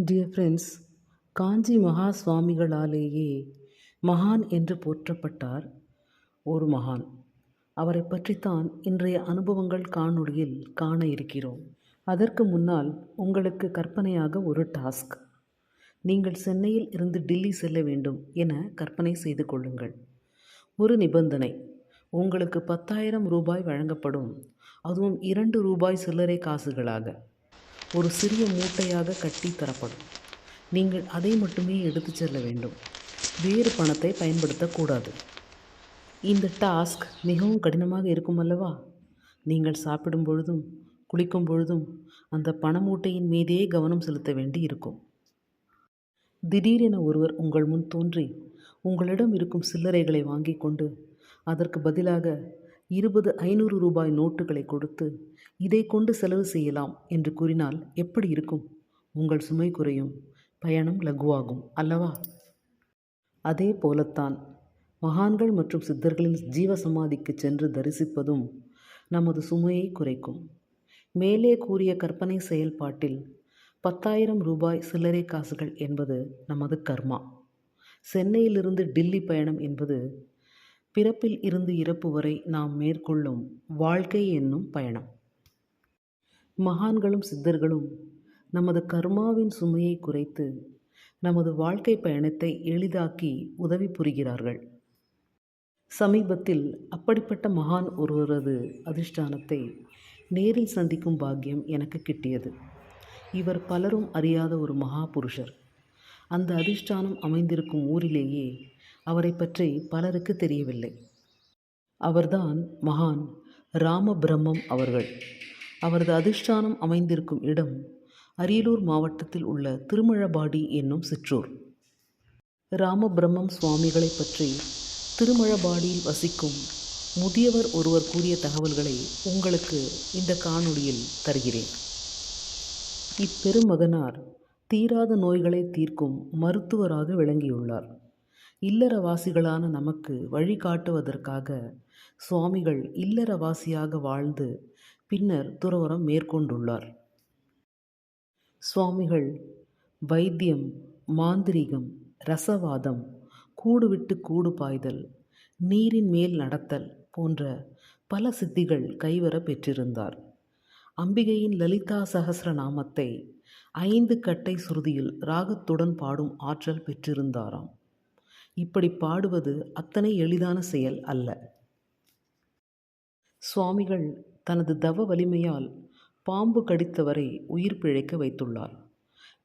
Dear friends, காஞ்சி மகா சுவாமிகளாலேயே மகான் என்று போற்றப்பட்டார் ஒரு மகான். அவரை பற்றித்தான் இன்றைய அனுபவங்கள் காணொளியில் காண இருக்கிறோம். அதற்கு முன்னால் உங்களுக்கு கற்பனையாக ஒரு டாஸ்க். நீங்கள் சென்னையில் இருந்து டில்லி செல்ல வேண்டும் என கற்பனை செய்து கொள்ளுங்கள். ஒரு நிபந்தனை, உங்களுக்கு 10,000 ரூபாய் வழங்கப்படும். அதுவும் 2 ரூபாய் சில்லறை காசுகளாக ஒரு சிறிய மூட்டையாக கட்டி தரப்படும். நீங்கள் அதை மட்டுமே எடுத்து செல்ல வேண்டும். வேறு பணத்தை பயன்படுத்தக்கூடாது. இந்த டாஸ்க் மிகவும் கடினமாக இருக்கும் அல்லவா? நீங்கள் சாப்பிடும் பொழுதும் குளிக்கும் பொழுதும் அந்த பண மூட்டையின் மீதே கவனம் செலுத்த வேண்டி இருக்கும். திடீரென ஒருவர் உங்கள் முன் தோன்றி உங்களிடம் இருக்கும் சில்லறைகளை வாங்கி கொண்டு அதற்கு பதிலாக 500 ரூபாய் நோட்டுகளை கொடுத்து இதை கொண்டு செலவு செய்யலாம் என்று கூறினால் எப்படி இருக்கும்? உங்கள் சுமை குறையும், பயணம் லகுவாகும் அல்லவா? அதே போலத்தான் மகான்கள் மற்றும் சித்தர்களின் ஜீவசமாதிக்கு சென்று தரிசிப்பதும் நமது சுமையை குறைக்கும். மேலே கூறிய கற்பனை செயல்பாட்டில் 10,000 ரூபாய் சில்லறை காசுகள் என்பது நமது கர்மா. சென்னையிலிருந்து டில்லி பயணம் என்பது பிறப்பில் இருந்து இறப்பு வரை நாம் மேற்கொள்ளும் வாழ்க்கை என்னும் பயணம். மகான்களும் சித்தர்களும் நமது கர்மாவின் சுமையை குறைத்து நமது வாழ்க்கை பயணத்தை எளிதாக்கி உதவி புரிகிறார்கள். சமீபத்தில் அப்படிப்பட்ட மகான் ஒருவரது அதிஷ்டானத்தை நேரில் சந்திக்கும் பாக்கியம் எனக்கு கிட்டியது. இவர் பலரும் அறியாத ஒரு மகா புருஷர். அந்த அதிஷ்டானம் அமைந்திருக்கும் ஊரிலேயே அவரை பற்றி பலருக்கு தெரியவில்லை. அவர்தான் மகான் ராமபிரம்மம் அவர்கள். அவரது அதிஷ்டானம் அமைந்திருக்கும் இடம் அரியலூர் மாவட்டத்தில் உள்ள திருமழபாடி என்னும் சிற்றூர். ராமபிரம்மம் சுவாமிகளை பற்றி திருமழபாடியில் வசிக்கும் முதியவர் ஒருவர் கூறிய தகவல்களை உங்களுக்கு இந்த காணொளியில் தருகிறேன். இப்பெருமகனார் தீராத நோய்களை தீர்க்கும் மருத்துவராக விளங்கியுள்ளார். இல்லறவாசிகளான நமக்கு வழிகாட்டுவதற்காக சுவாமிகள் இல்லறவாசியாக வாழ்ந்து பின்னர் துறவறம் மேற்கொண்டுள்ளார். சுவாமிகள் வைத்தியம், மாந்திரீகம், ரசவாதம், கூடு விட்டு கூடு பாய்தல், நீரின் மேல் நடத்தல் போன்ற பல சித்திகள் கைவர பெற்றிருந்தார். அம்பிகையின் லலிதா சகஸ்ர நாமத்தை 5 கட்டை சுருதியில் ராகத்துடன் பாடும் ஆற்றல் பெற்றிருந்தாராம். இப்படி பாடுவது அத்தனை எளிதான செயல் அல்ல. சுவாமிகள் தனது தவ வலிமையால் பாம்பு கடித்தவரை உயிர் பிழைக்க வைத்துள்ளார்.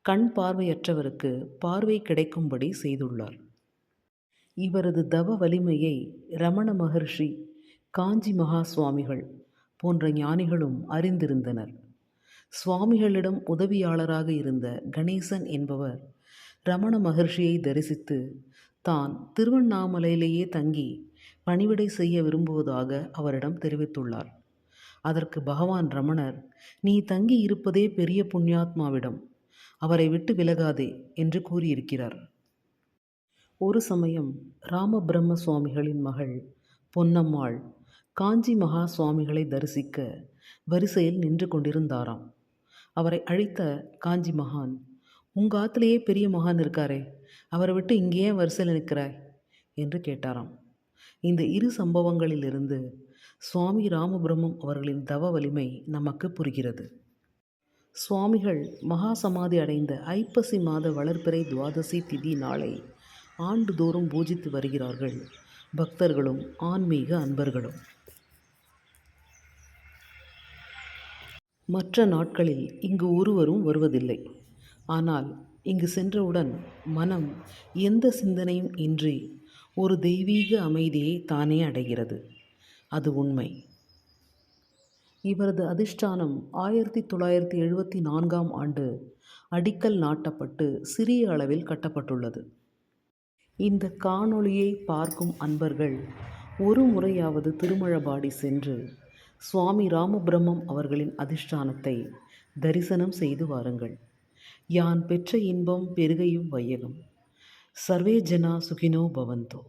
கண் பார்வையற்றவருக்கு பார்வை கிடைக்கும்படி செய்துள்ளார். இவரது தவ வலிமையை ரமண மகர்ஷி, காஞ்சி மகா சுவாமிகள் போன்ற ஞானிகளும் அறிந்திருந்தனர். சுவாமிகளிடம் உதவியாளராக இருந்த கணேசன் என்பவர் ரமண மகர்ஷியை தரிசித்து தான் திருவண்ணாமலையிலேயே தங்கி பணிவிடை செய்ய விரும்புவதாக அவரிடம் தெரிவித்துள்ளார். அதற்கு பகவான் ரமணர், நீ தங்கி இருப்பதே பெரிய புண்ணியாத்மாவிடம், அவரை விட்டு விலகாதே என்று கூறியிருக்கிறார். ஒரு சமயம் ராமபிரம்ம சுவாமிகளின் மகள் பொன்னம்மாள் காஞ்சி மகா சுவாமிகளை தரிசிக்க வரிசையில் நின்று கொண்டிருந்தாராம். அவரை அழைத்த காஞ்சி மகான், உங்க ஆத்திலேயே பெரிய மகான் இருக்காரே, அவரை விட்டு இங்கேயே வரிசையில் நிற்கிறாய் என்று கேட்டாராம். இந்த 2 சம்பவங்களிலிருந்து சுவாமி ராமபிரம்மம் அவர்களின் தவ வலிமை நமக்கு புரிகிறது. சுவாமிகள் மகா சமாதி அடைந்த ஐப்பசி மாத வளர்பிறை துவாதசி திதி நாளை ஆண்டுதோறும் பூஜித்து வருகிறார்கள் பக்தர்களும் ஆன்மீக அன்பர்களும். மற்ற நாட்களில் இங்கு ஒருவரும் வருவதில்லை. ஆனால் இங்கு சென்றவுடன் மனம் எந்த சிந்தனையும் இன்றி ஒரு தெய்வீக அமைதியை தானே அடைகிறது. அது உண்மை. இவரது அதிஷ்டானம் 1974ஆம் ஆண்டு அடிக்கல் நாட்டப்பட்டு சிறிய அளவில் கட்டப்பட்டுள்ளது. இந்த காணொளியை பார்க்கும் அன்பர்கள் ஒரு முறையாவது திருமழபாடி சென்று சுவாமி ராமபிரம்மம் அவர்களின் அதிஷ்டானத்தை தரிசனம் செய்து வாருங்கள். யான் பெற்ற இன்பம் பெருகையும் வையகம். சர்வே ஜனா சுகினோ பவந்தோ.